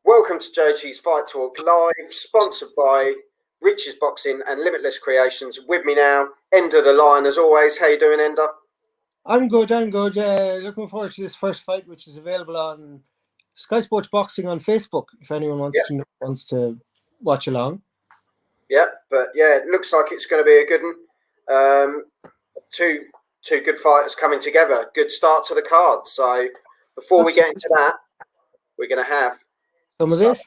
Welcome to JG's Fight Talk Live, sponsored by Rich's Boxing and Limitless Creations. With me now, Ender the Lion, as always. How you doing, Ender? I'm good. Looking forward to this first fight, which is available on Sky Sports Boxing on Facebook, if anyone wants to watch along. Yeah, but yeah, it looks like it's going to be a good one. Two good fighters coming together. Good start to the card. So before we get into that, we're going to have some of this.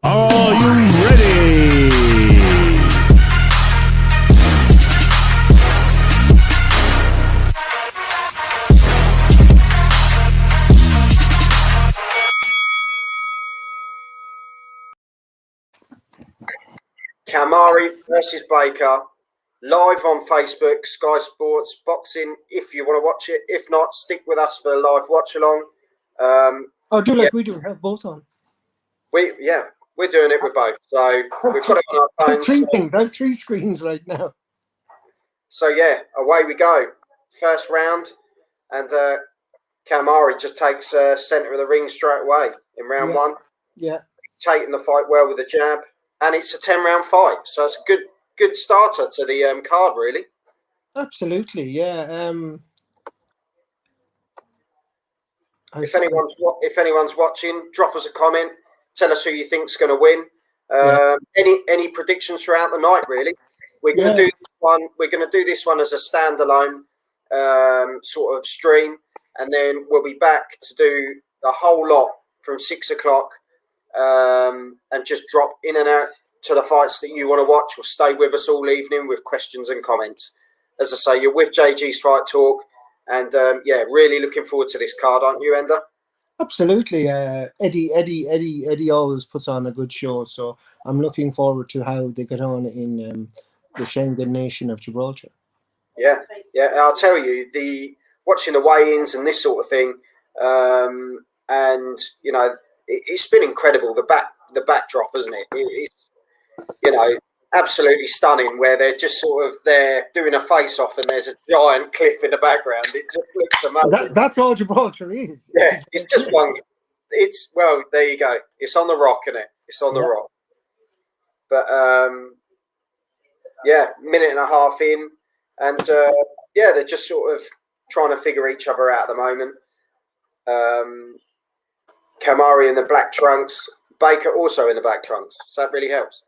Are you ready? Khoumari versus Baker, live on Facebook, Sky Sports Boxing, if you want to watch it. If not, stick with us for a live watch along. We do have both on. We're doing it with both. So we've got it on our phones. I have three screens right now. So yeah, away we go. First round, and Khoumari just takes centre of the ring straight away in round one. Yeah. Taking the fight well with a jab. And it's a 10-round fight, so it's a good starter to the card, really. Absolutely, yeah. If anyone's watching, drop us a comment. Tell us who you think's going to win. Any predictions throughout the night, really? We're going to do this one. We're going to do this one as a standalone sort of stream, and then we'll be back to do the whole lot from 6 o'clock. And just drop in and out to the fights that you want to watch, or stay with us all evening with questions and comments. As I say, you're with JG's Fight Talk, and really looking forward to this card, aren't you, Ender? Absolutely. Eddie always puts on a good show, so I'm looking forward to how they get on in the Schengen nation of Gibraltar. Yeah. I'll tell you, watching the weigh-ins and this sort of thing, and you know. It's been incredible, the backdrop, isn't it? It's, absolutely stunning, where they're just sort of there doing a face-off and there's a giant cliff in the background. It just looks amazing. That's all Gibraltar is. Yeah, it's just one. There you go. It's on the rock, isn't it? It's on the rock. But, minute and a half in. And, they're just sort of trying to figure each other out at the moment. Khoumari in the black trunks, Baker also in the black trunks, so that really helps.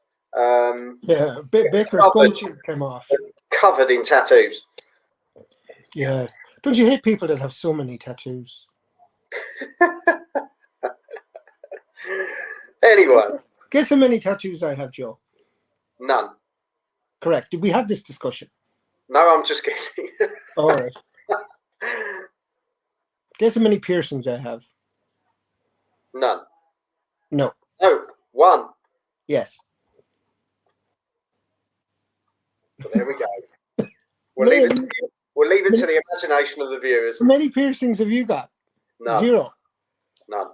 Baker's coaching came off. Covered in tattoos. Yeah. Don't you hate people that have so many tattoos? Anyway. Guess how many tattoos I have, Joe? None. Correct. Did we have this discussion? No, I'm just guessing. All right. Guess how many piercings I have? None. No. Oh, one. Yes. So there we go. We'll leave it to the imagination of the viewers. How many piercings have you got? None. 0. None.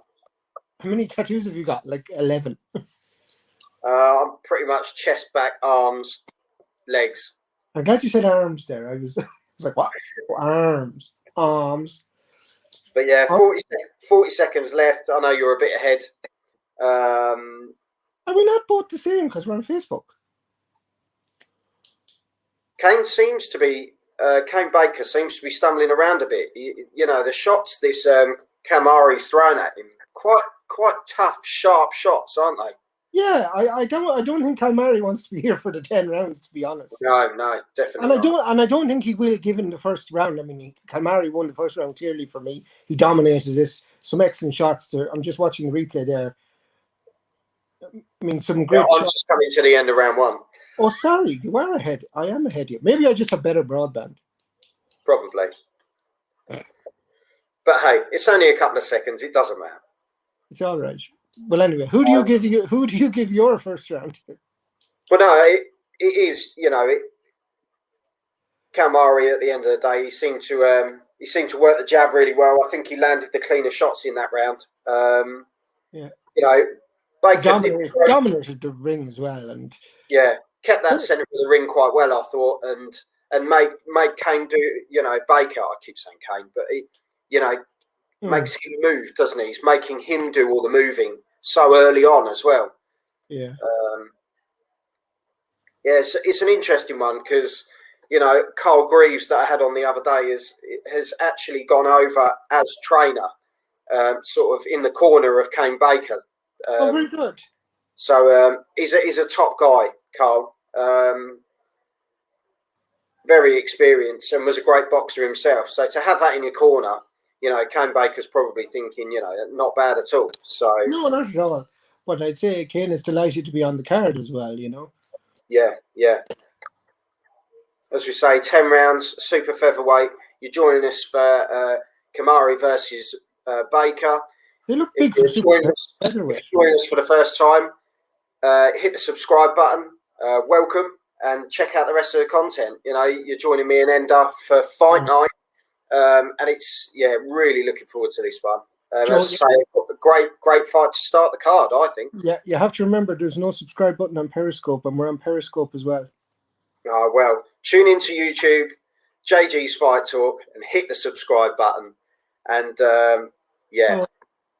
How many tattoos have you got? Like 11. I'm pretty much chest, back, arms, legs. I'm glad you said arms there. I was like, what? Arms. But yeah, 40 seconds left. I know you're a bit ahead. Are we not both the same because we're on Facebook? Kane Baker seems to be stumbling around a bit. The shots this Khoumari's thrown at him, quite tough, sharp shots, aren't they? Yeah, I don't think Khoumari wants to be here for the 10 rounds, to be honest. No, definitely. I don't think he will, given the first round. I mean, Khoumari won the first round clearly for me. He dominated this. Some excellent shots there. I'm just watching the replay there. I mean, some great shots. I'm just coming to the end of round one. Oh, sorry, you are ahead. I am ahead here. Maybe I just have better broadband. Probably. But hey, it's only a couple of seconds. It doesn't matter. It's all right. Well, anyway, who do you give your first round to? Well, no, it is. Khoumari at the end of the day, he seemed to work the jab really well. I think he landed the cleaner shots in that round. Baker dominated the ring as well, and kept that centre of the ring quite well, I thought, and made Kane do. Baker. I keep saying Kane, but he, makes him move, doesn't he? He's making him do all the moving so early on as well. Yeah. Yeah, it's an interesting one because, you know, Carl Greaves that I had on the other day has actually gone over as trainer, sort of in the corner of Kane Baker. Oh, very good. So he's a top guy, Carl. Very experienced and was a great boxer himself. So to have that in your corner, you know, Kane Baker's probably thinking, you know, not bad at all. So No, not at all. But I'd say Kane is delighted to be on the card as well, you know. yeah. As we say, 10 rounds, super featherweight. You're joining us for Khoumari versus Baker. They look If big for super featherweight. if you're joining us for the first time, hit the subscribe button. Welcome and check out the rest of the content. You know, you're joining me and Ender for fight night, and it's really looking forward to this one. Joe, as I say, a great fight to start the card, I think. Yeah, you have to remember there's no subscribe button on Periscope, and we're on Periscope as well. Oh, well, tune into YouTube, JG's Fight Talk, and hit the subscribe button. And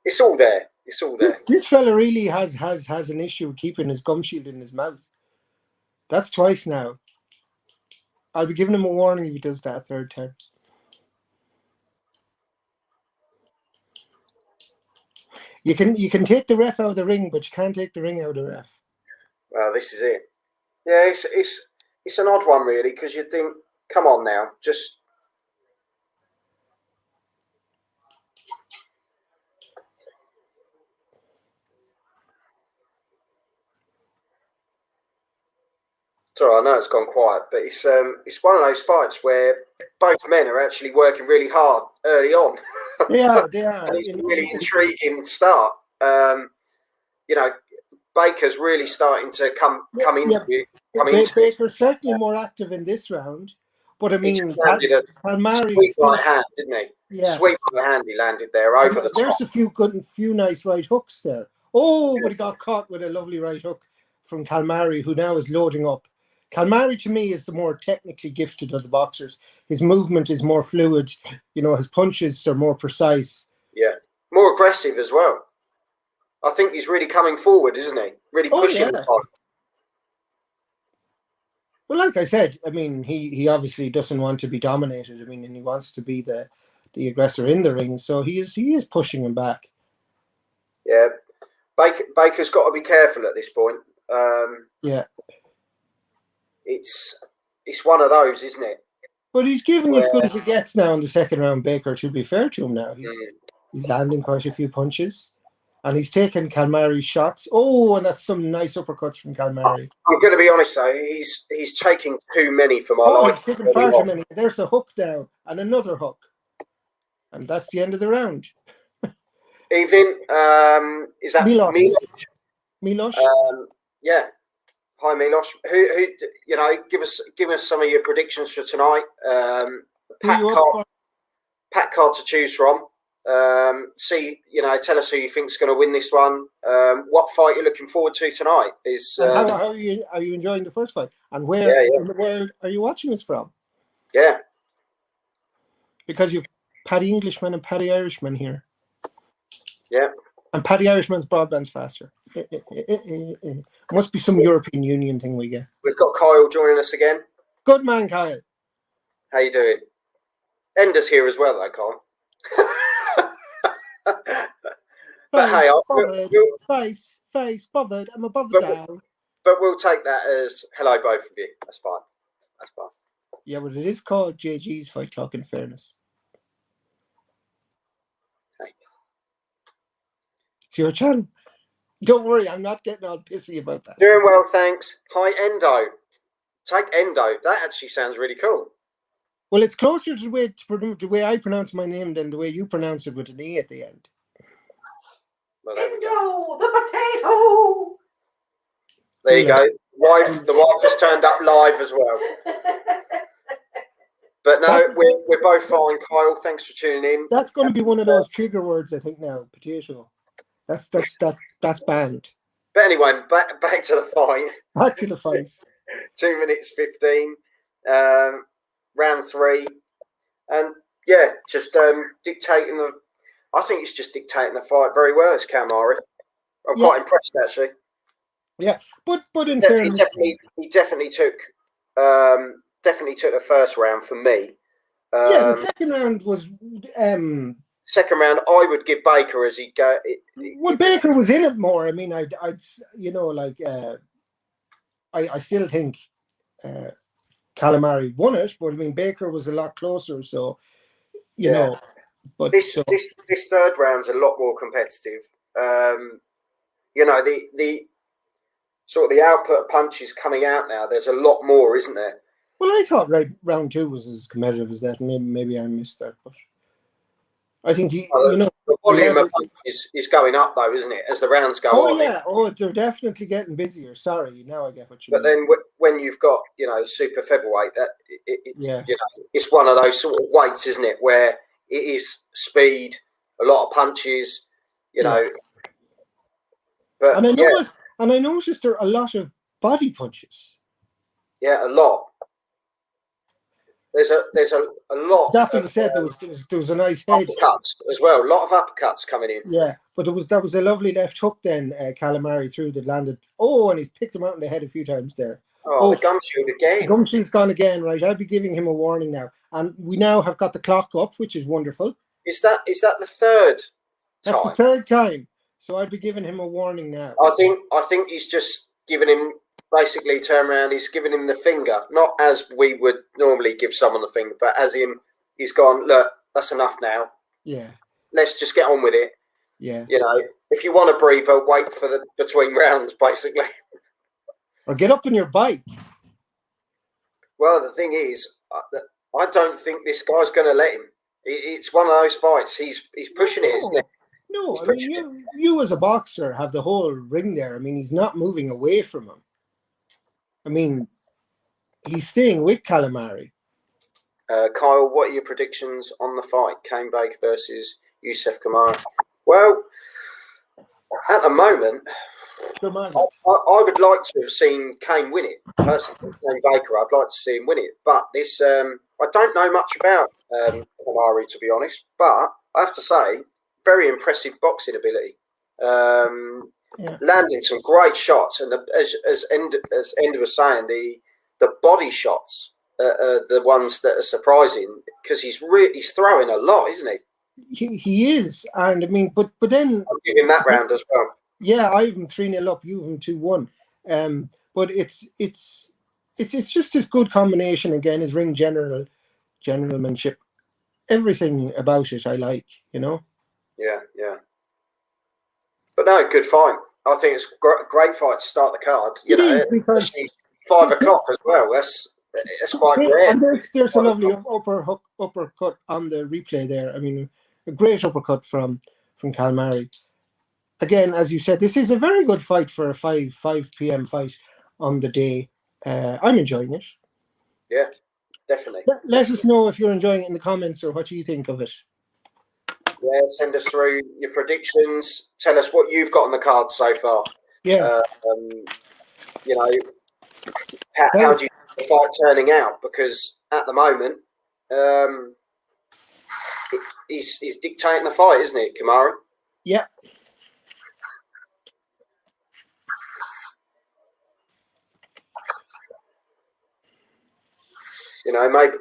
it's all there. It's all there. This fella really has an issue with keeping his gum shield in his mouth. That's twice now. I'll be giving him a warning if he does that a third time. You can take the ref out of the ring, but you can't take the ring out of the ref. Well, this is it. Yeah, it's an odd one really, because you think, come on now, just. Sorry, I know it's gone quiet, but it's one of those fights where both men are actually working really hard early on. They are. And it's a really intriguing start. You know, Baker's really starting to come into it. Baker's certainly more active in this round, but I mean, Khoumari sweet right hand, didn't he? Yeah, sweet right hand he landed there over the top. There's a few nice right hooks there. Oh, but he got caught with a lovely right hook from Khoumari, who now is loading up. Khoumari, to me, is the more technically gifted of the boxers. His movement is more fluid. You know, his punches are more precise. Yeah, more aggressive as well. I think he's really coming forward, isn't he? Really pushing the fight. Well, like I said, I mean, he obviously doesn't want to be dominated. I mean, and he wants to be the aggressor in the ring. So he is pushing him back. Yeah, Baker's got to be careful at this point. Yeah. It's one of those, isn't it? But he's giving as good as he gets now in the second round, Baker, to be fair to him now. He's landing quite a few punches. And he's taking Khoumari's shots. Oh, and that's some nice uppercuts from Khoumari. I'm going to be honest, though. He's taking too many for my life. He's taking far too many. There's a hook now and another hook. And that's the end of the round. Evening. Is that Milos? Yeah. Hi, Milos. Who you know, give us some of your predictions for tonight. Pack card to choose from. Tell us who you think's going to win this one. What fight you're looking forward to tonight is. How are you enjoying the first fight? And where in the world are you watching us from? Yeah, because you've Paddy Englishman and Paddy Irishman here. Yeah, and Paddy Irishman's broadband's faster. Must be some European Union thing we get. We've got Kyle joining us again. Good man, Kyle. How you doing? Ender's here as well, though, Kyle. But hey, face bothered. I'm above the down. But we'll take that as hello, both of you. That's fine. Yeah, but it is called JG's Fight Talk, in fairness. Hey. It's your channel. Don't worry, I'm not getting all pissy about that. Doing well, thanks. Hi, Endo. Take Endo. That actually sounds really cool. Well, it's closer to the way I pronounce my name than the way you pronounce it with an E at the end. Well, Endo, the potato. There you go. The wife has turned up live as well. But no, we're both fine, Kyle. Thanks for tuning in. That's going to be one of those trigger words, I think. Now, potato. That's banned. But anyway, back to the fight. Back to the fight. 2 minutes 15, round 3, and yeah, just dictating the. I think it's just dictating the fight very well. It's Khoumari. I'm quite impressed actually. Yeah, but in He fairness, definitely took the first round for me. yeah, the second round was. Second round, I would give Baker as he go. Well, Baker was in it more. I mean, I'd like I still think Calamari won it, but I mean Baker was a lot closer. So you know, but this third round's a lot more competitive. You know, the sort of the output of punches coming out now. There's a lot more, isn't there? Well, I thought round 2 was as competitive as that. Maybe I missed that, but I think the volume of punches is going up though, isn't it? As the rounds go on. Oh, they're definitely getting busier. Sorry, now I get what you mean. But then when you've got super featherweight, that it's one of those sort of weights, isn't it, where it is speed, a lot of punches, But I noticed there are a lot of body punches. Yeah, a lot. There's a lot. That being said, there was a nice head uppercuts as well. A lot of uppercuts coming in. Yeah, but that was a lovely left hook then. Calamari threw that landed. Oh, and he picked him out in the head a few times there. The gum shield again. Gum shield's gone again, right? I'll be giving him a warning now, and we now have got the clock up, which is wonderful. Is that the third time? That's the third time. So I'd be giving him a warning now. I think he's just giving him basically turn around. He's giving him the finger, not as we would normally give someone the finger, but as in he's gone. Look, that's enough now. Yeah. Let's just get on with it. Yeah. If you want to breathe, wait for the between rounds, basically. Or get up on your bike. Well, the thing is, I don't think this guy's going to let him. It's one of those fights. He's pushing it, isn't it? No, I mean, you as a boxer have the whole ring there. I mean, he's not moving away from him. I mean, he's staying with Calamari. Kyle, what are your predictions on the fight? Cain Baker versus Youssef Khoumari. Well, at the moment, I would like to have seen Cain win it. Personally, Cain Baker, I'd like to see him win it. But this, I don't know much about Khoumari, to be honest. But I have to say, very impressive boxing ability. Landing some great shots, and as Ender was saying, the body shots are the ones that are surprising because he's throwing a lot, isn't he? He is, and I mean, but then I'm giving that round as well. Yeah, I have him 3-0 up. You have him 2-1. But it's just his good combination again. His ring generalmanship, everything about it, I like. Yeah. But no, good fight. I think it's a great fight to start the card. It is because 5 o'clock as well. That's quite rare. And there's a lovely uppercut on the replay there. I mean, a great uppercut from Calamari. Again, as you said, this is a very good fight for a 5 p.m. fight on the day. I'm enjoying it. Yeah, definitely. Let us know if you're enjoying it in the comments or what you think of it. Yeah, send us through your predictions. Tell us what you've got on the card so far. Yeah. How do you see the fight turning out? Because at the moment, he's dictating the fight, isn't he, Khoumari? Yeah.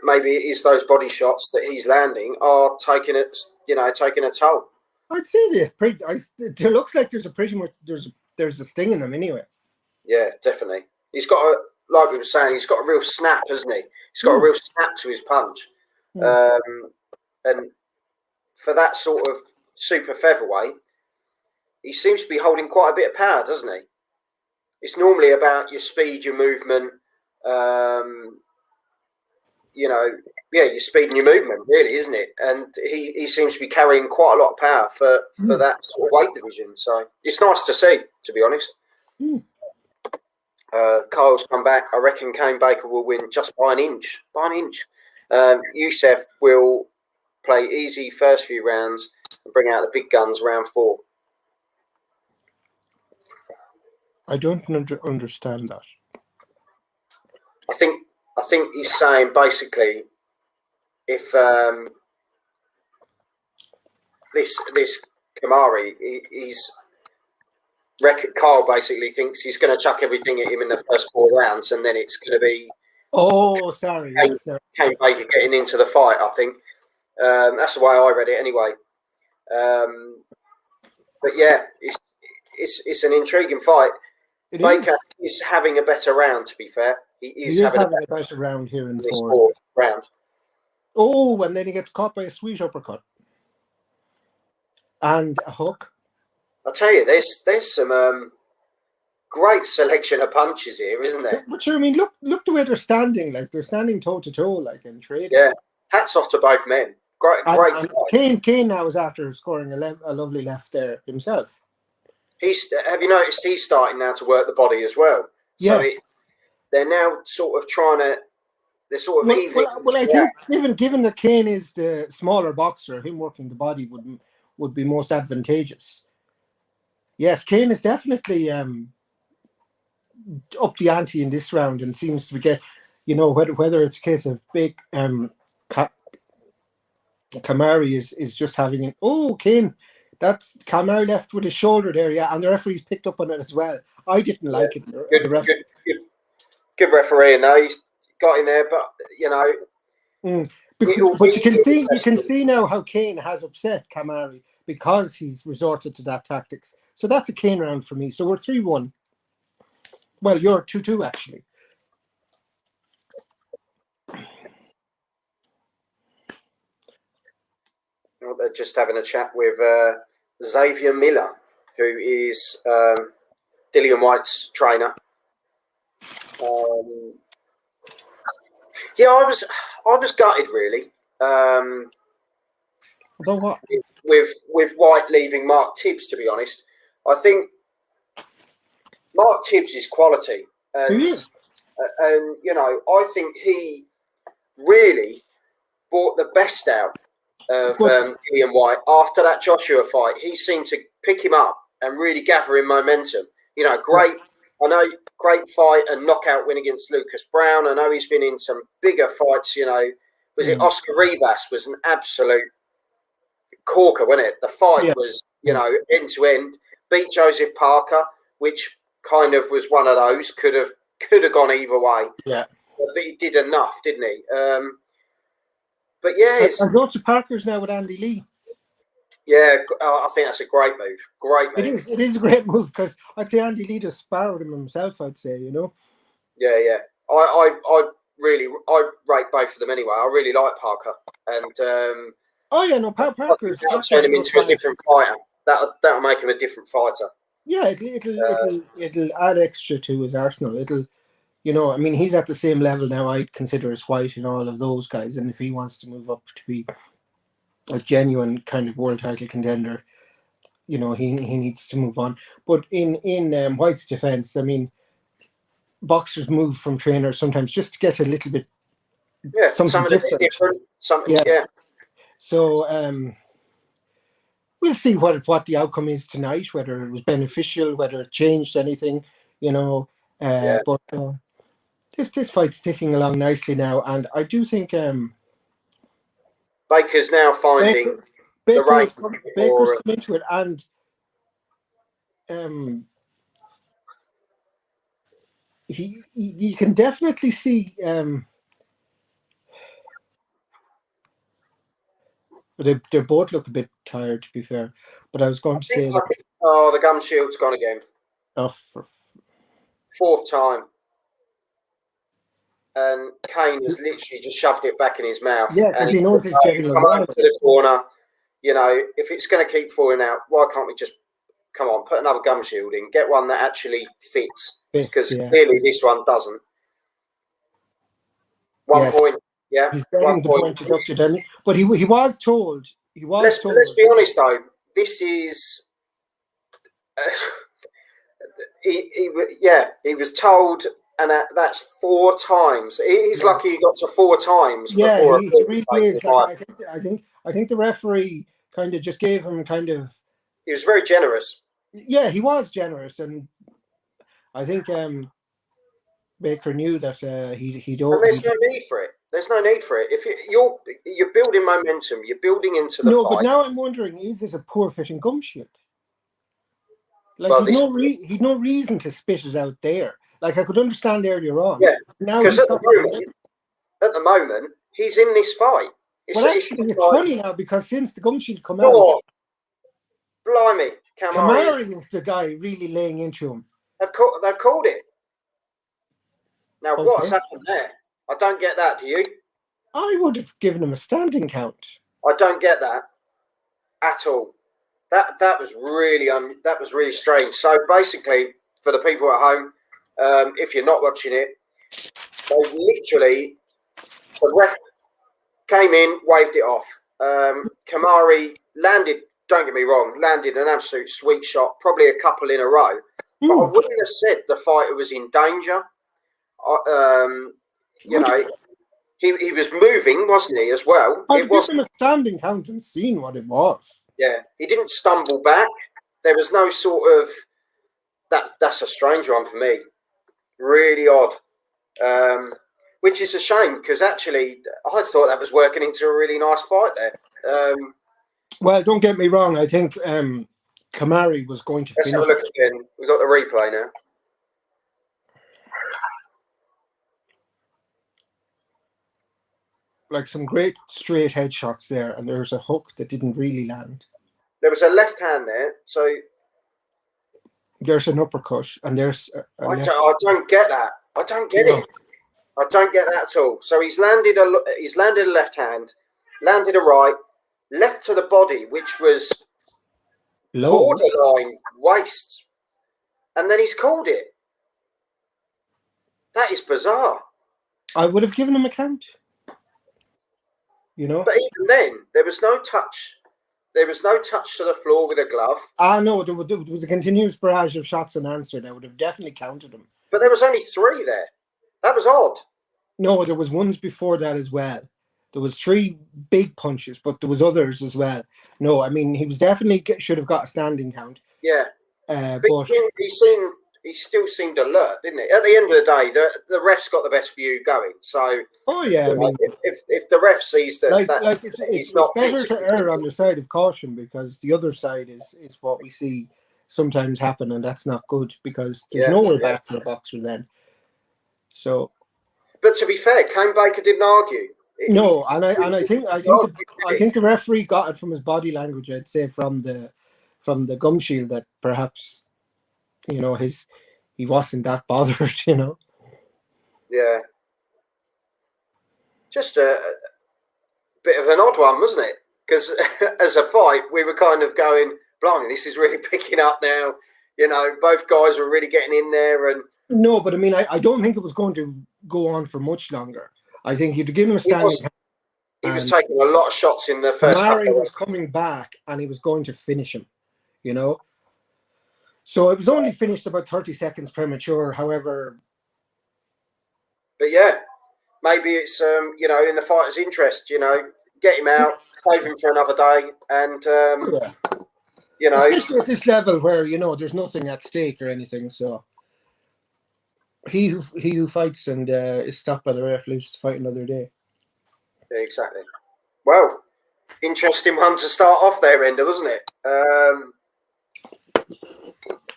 Maybe it is those body shots that he's landing are taking it, taking a toll. I'd say this. It looks like there's a sting in them anyway. Yeah, definitely. He's got like we were saying, he's got a real snap, hasn't he? He's got a real snap to his punch. And for that sort of super featherweight, he seems to be holding quite a bit of power, doesn't he? It's normally about your speed, your movement. Your speed and your movement, really, isn't it? And he seems to be carrying quite a lot of power for that sort of weight division. So it's nice to see, to be honest. Kyle's come back. I reckon Cain Baker will win just by an inch. Youssef will play easy first few rounds and bring out the big guns round 4. I don't understand that. I think he's saying basically, if this Khoumari, Carl basically thinks he's going to chuck everything at him in the first 4 rounds, and then it's going to be sorry, Kane Baker getting into the fight. I think that's the way I read it anyway. But yeah, it's an intriguing fight. Baker is having a better round, to be fair. He is having a better round here in this 4th round. Oh, and then he gets caught by a sweet uppercut and a hook. I'll tell you, there's some great selection of punches here, isn't there? But sure, I mean, look the way they're standing. Like they're standing toe to toe, like in trading. Yeah, hats off to both men. Great. Kane now is after scoring a lovely left there himself. Have you noticed he's starting now to work the body as well? Yes. So they're now sort of trying to. They're sort of evening. Well, I think given that Kane is the smaller boxer, him working the body would be most advantageous. Yes, Kane is definitely up the ante in this round and seems to get, whether it's a case of big Khoumari is just having an Kane. That's Khoumari left with his shoulder there, yeah, and the referee's picked up on it as well. I didn't like it. Good referee, and he's got in there, but But you can see now how Kane has upset Khoumari because he's resorted to that tactics. So that's a Kane round for me. So we're 3-1. Well, you're 2-2 actually. Well, they're just having a chat with Xavier Miller, who is Dillian Whyte's trainer. Yeah, I was gutted really. About what? With Whyte leaving Mark Tibbs, to be honest. I think Mark Tibbs is quality. And, He is. And I think he really brought the best out of Dillian Whyte after that Joshua fight. He seemed to pick him up and really gather him momentum. Great fight and knockout win against Lucas Brown. I know he's been in some bigger fights. Was it Oscar Rivas was an absolute corker, wasn't it? The fight was, end to end. Beat Joseph Parker, which kind of was one of those could have gone either way. Yeah, but he did enough, didn't he? But yeah, and Joseph Parker's now with Andy Lee. Yeah, I think that's a great move. Great move. It is a great move because I'd say Andy Lee just sparred him himself. I'd say, Yeah. I rate both of them anyway. I really like Parker, and Parker's turn him into a different fighter. That'll make him a different fighter. Yeah, it'll add extra to his arsenal. He's at the same level now. I'd consider as Whyte and all of those guys, and if he wants to move up to be a genuine kind of world title contender, he needs to move on. But in Whyte's defense, boxers move from trainers sometimes just to get a little bit something different. So we'll see what the outcome is tonight, whether it was beneficial, whether it changed anything, But this fight's ticking along nicely now, and I do think Baker's now finding Baker's come into it, and you can definitely see they both look a bit tired, to be fair. But I was going to say, the gum shield's gone again. For 4th time. And Kane has literally just shoved it back in his mouth. Yeah, because he knows he's getting come over to the corner. If it's going to keep falling out, why can't we just put another gum shield in, get one that actually fits? Because clearly this one doesn't. 1 point. Yeah, he's getting the point deducted, but he was told. Let's be honest though. This is. He was told. And that's 4 times. He's lucky he got to 4 times. Yeah, he really is. I think the referee kind of just gave him He was very generous. Yeah, he was generous, and I think Baker knew that he'd. And there's no need for it. There's no need for it. If you're building momentum, you're building into the fight. But now I'm wondering: is this a poor fitting gum shield? Like Well, he'd no reason to spit it out there. Like I could understand earlier on. Yeah, Now because he's at the moment, he's in this fight. Well, actually, it's funny now because since the gum shield come out, oh, blimey, Khoumari is the guy really laying into him. They've called it. Now, Okay. what's happened there? I don't get that. Do you? I would have given him a standing count. I don't get that at all. That was really strange. So basically, for the people at home, if you're not watching it, they literally the ref came in, waved it off. Khoumari landed. Don't get me wrong, landed an absolute sweet shot, probably a couple in a row. But I wouldn't have said the fighter was in danger. You know, he was moving, wasn't he, as well? I'd give him a standing count and seen what it was. Yeah, he didn't stumble back. There was no sort of that's a strange one for me. Really odd. Which is a shame because actually I thought that was working into a really nice fight there. Well, don't get me wrong. I think Khoumari was going to Let's finish. have a look again. We've got the replay now. Like some great straight headshots there, and there's a hook that didn't really land. There was a left hand there, so there's an uppercut, and there's I don't get that. I don't get it. I don't get that at all. So he's landed a left hand, landed a right, left to the body, which was low, borderline waist, and then he's called it. That is bizarre. I would have given him a count. You know, but even then, there was no touch. There was no touch to the floor with a glove. No, there was a continuous barrage of shots unanswered. I would have definitely counted them. But there was only 3 there. That was odd. No, there was ones before that as well. There was 3 big punches, but there was others as well. No, I mean, he was definitely should have got a standing count. Yeah. But he still seemed alert, didn't he? At the end of the day, the ref's got the best view going. So, yeah, I mean, if the ref sees that, it's better to err on the side of caution because the other side is what we see sometimes happen, and that's not good because there's nowhere back for a boxer then. So, but to be fair, Kane Baker didn't argue. No, and I think the referee got it from his body language. I'd say from the gum shield that perhaps, you know, he wasn't that bothered, you know. Yeah. Just a bit of an odd one, wasn't it? Because as a fight, we were kind of going, blimey, this is really picking up now. You know, both guys were really getting in there. And no, but I mean, I don't think it was going to go on for much longer. I think you'd give him a standing. He was taking a lot of shots in the first. Khoumari was coming back, and he was going to finish him. You know. So it was only finished about 30 seconds premature. However, but yeah, maybe it's you know, in the fighter's interest. You know, get him out, save him for another day, and you know, especially at this level where you know there's nothing at stake or anything. So he who fights and is stopped by the ref lives to fight another day. Yeah, exactly. Well, interesting one to start off there, Ender, wasn't it?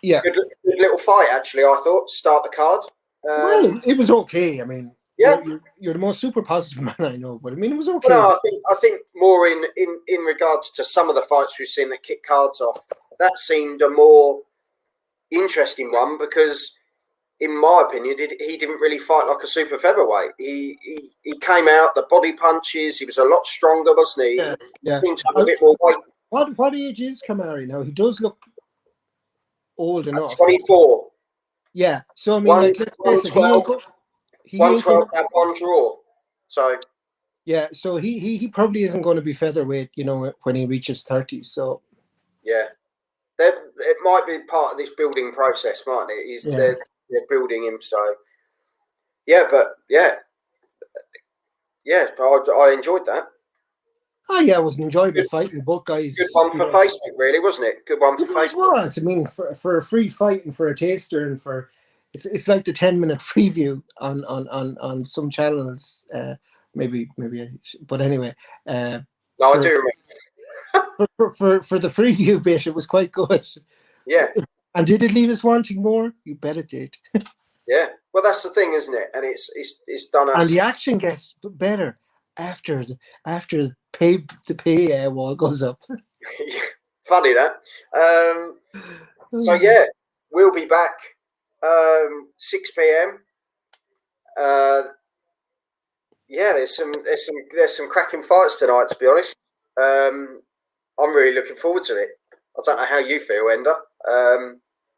Yeah, good little fight actually. I thought start the card. Well, it was okay. I mean, yeah, you're the most super positive man I know, but I mean, it was okay. No, I think more in regards to some of the fights we've seen that kick cards off. That seemed a more interesting one because, in my opinion, he didn't really fight like a super featherweight. He came out the body punches. He was a lot stronger, wasn't he? Yeah. He seemed to have a bit more weight. What age is Khoumari now? He does look old enough. 24. Yeah. So I mean, like, let's face it, 112 and 1 draw. So yeah. So he probably isn't going to be featherweight, you know, when he reaches 30. So yeah, it might be part of this building process, mightn't it? They're building him. So yeah, but yeah, I enjoyed that. Oh yeah, it was an enjoyable fight, and both guys. Good one for Facebook, really, wasn't it? Good one for Facebook. It was. I mean, for a free fight and for a taster and for it's like the 10-minute preview on some channels. Maybe, but anyway. No, I do remember. for the preview bit, it was quite good. Yeah. And did it leave us wanting more? You bet it did. Yeah. Well, that's the thing, isn't it? And it's done us. And the action gets better after the pay wall goes up. Funny that. So yeah, we'll be back 6 p.m. Yeah, there's some cracking fights tonight. To be honest, I'm really looking forward to it. I don't know how you feel, Ender.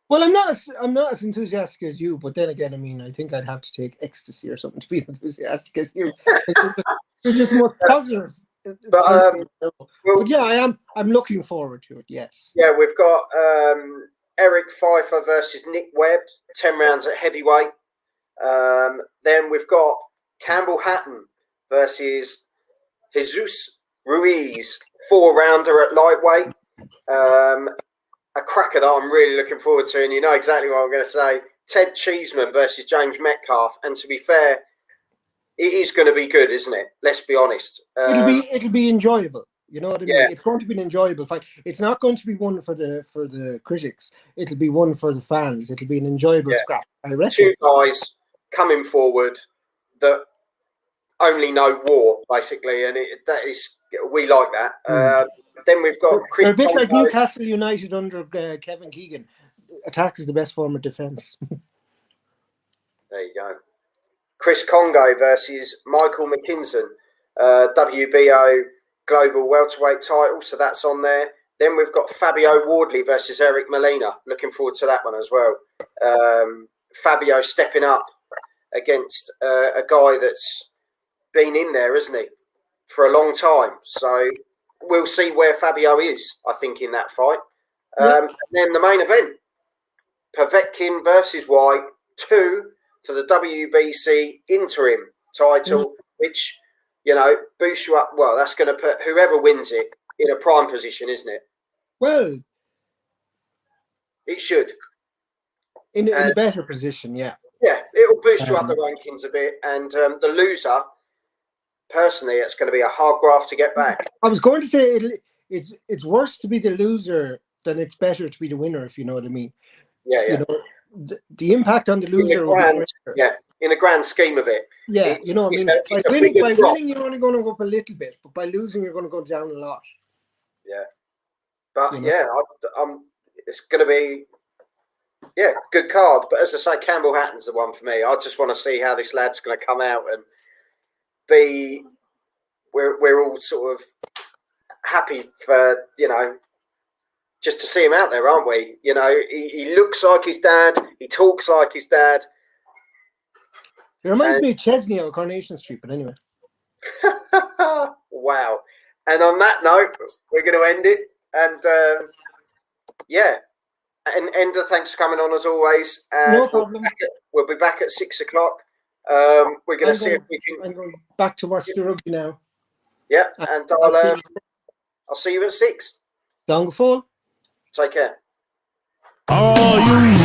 Well, I'm not as enthusiastic as you, but then again, I mean, I think I'd have to take ecstasy or something to be enthusiastic as you. You're just the most positive. But yeah, I am. I'm looking forward to it. Yes. Yeah, we've got Eric Pfeiffer versus Nick Webb, 10 rounds at heavyweight. Then we've got Campbell Hatton versus Jesus Ruiz, 4-rounder at lightweight. A cracker that I'm really looking forward to, and you know exactly what I'm going to say. Ted Cheeseman versus James Metcalf, and to be fair, it is going to be good, isn't it? Let's be honest. It'll be enjoyable. You know what I mean? Yeah. It's going to be an enjoyable fight. It's not going to be one for the critics. It'll be one for the fans. It'll be an enjoyable scrap. I reckon. 2 guys coming forward that only know war, basically, and we like that. Then we've got Chris. They're a bit like Newcastle United under Kevin Keegan. Attacks is the best form of defence. There you go. Chris Congo versus Michael McKinson, WBO Global Welterweight title, so that's on there. Then we've got Fabio Wardley versus Eric Molina. Looking forward to that one as well. Fabio stepping up against a guy that's been in there, isn't he, for a long time. So we'll see where Fabio is, I think, in that fight. And then the main event, Povetkin versus Whyte, 2 for the WBC interim title, which, you know, boosts you up. Well, that's going to put whoever wins it in a prime position, isn't it? Well, it should. In a better position, yeah. Yeah, it'll boost you up the rankings a bit. And the loser, personally, it's going to be a hard graft to get back. I was going to say it's worse to be the loser than it's better to be the winner, if you know what I mean. Yeah. You know, the impact on the loser in the grand scheme of it. Yeah, you know what I mean. By winning, you're only going to go up a little bit, but by losing, you're going to go down a lot. Yeah. But it's going to be good card. But as I say, Campbell Hatton's the one for me. I just want to see how this lad's going to come out and be. We're all sort of happy for, you know, just to see him out there, aren't we? You know, he looks like his dad. He talks like his dad. It reminds me of Chesney on Coronation Street, but anyway. Wow. And on that note, we're going to end it. And and Ender, thanks for coming on as always. No problem. We'll be back at 6 o'clock. We're going to see if we can. I'm going back to watch the rugby now. Yeah, and I'll see you at 6. Down the fall. Take care. Are you